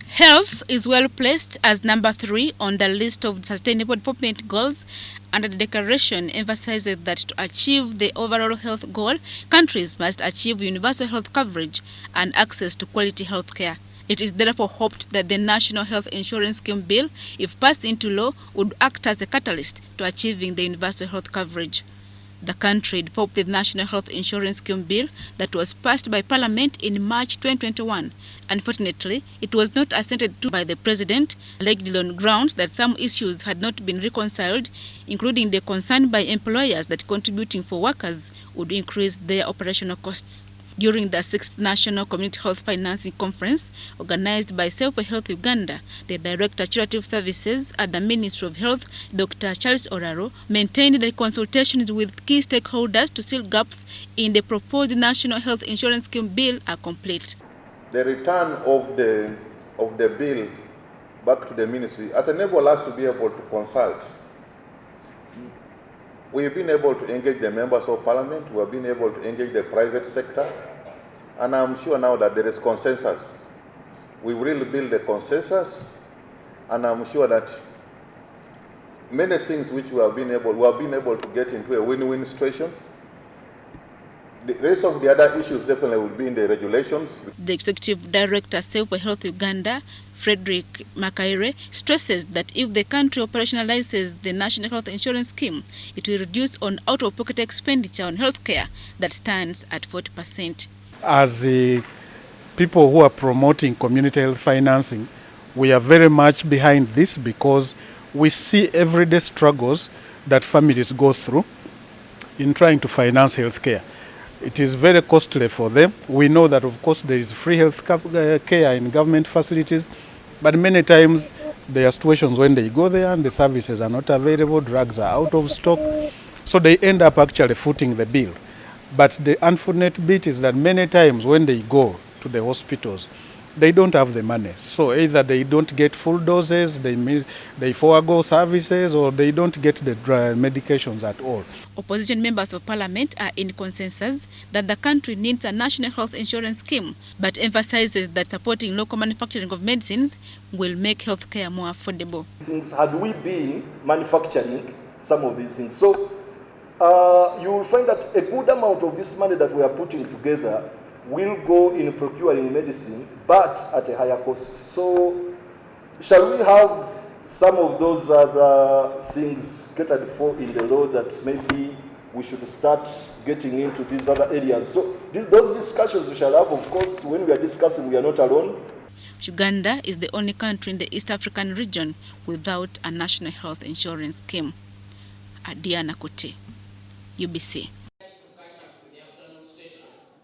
Health is well placed as number 3 on the list of Sustainable Development Goals, and the declaration emphasizes that to achieve the overall health goal, countries must achieve universal health coverage and access to quality health care. It is therefore hoped that the National Health Insurance Scheme Bill, if passed into law, would act as a catalyst to achieving the universal health coverage. The country developed the National Health Insurance Scheme Bill that was passed by Parliament in March 2021. Unfortunately, it was not assented to by the President, allegedly on grounds that some issues had not been reconciled, including the concern by employers that contributing for workers would increase their operational costs. During the 6th National Community Health Financing Conference, organized by Save for Health Uganda, the Director Curative Services at the Ministry of Health, Dr. Charles Oraro, maintained that consultations with key stakeholders to seal gaps in the proposed National Health Insurance Scheme Bill are complete. The return of the bill back to the ministry has enabled us to be able to consult. We've been able to engage the members of parliament, we have been able to engage the private sector, and I'm sure now that there is consensus. We will build a consensus, and I'm sure that many things which we have been able to get into a win-win situation. The rest of the other issues definitely will be in the regulations. The Executive Director, Save for Health Uganda, Frederick Makaire, stresses that if the country operationalizes the National Health Insurance Scheme, it will reduce on out-of-pocket expenditure on health care that stands at 40%. As people who are promoting community health financing, we are very much behind this because we see everyday struggles that families go through in trying to finance health care. It is very costly for them. We know that, of course, there is free health care in government facilities, but many times there are situations when they go there and the services are not available, drugs are out of stock, so they end up actually footing the bill. But the unfortunate bit is that many times when they go to the hospitals, they don't have the money. So either they don't get full doses, they forego services, or they don't get the medications at all. Opposition members of parliament are in consensus that the country needs a national health insurance scheme, but emphasizes that supporting local manufacturing of medicines will make healthcare more affordable. Had we been manufacturing some of these things, so you will find that a good amount of this money that we are putting together will go in procuring medicine, but at a higher cost. So shall we have some of those other things catered for in the law that maybe we should start getting into these other areas? So those discussions we shall have, of course. When we are discussing, we are not alone. Uganda is the only country in the East African region without a national health insurance scheme. Adiana Kote, UBC.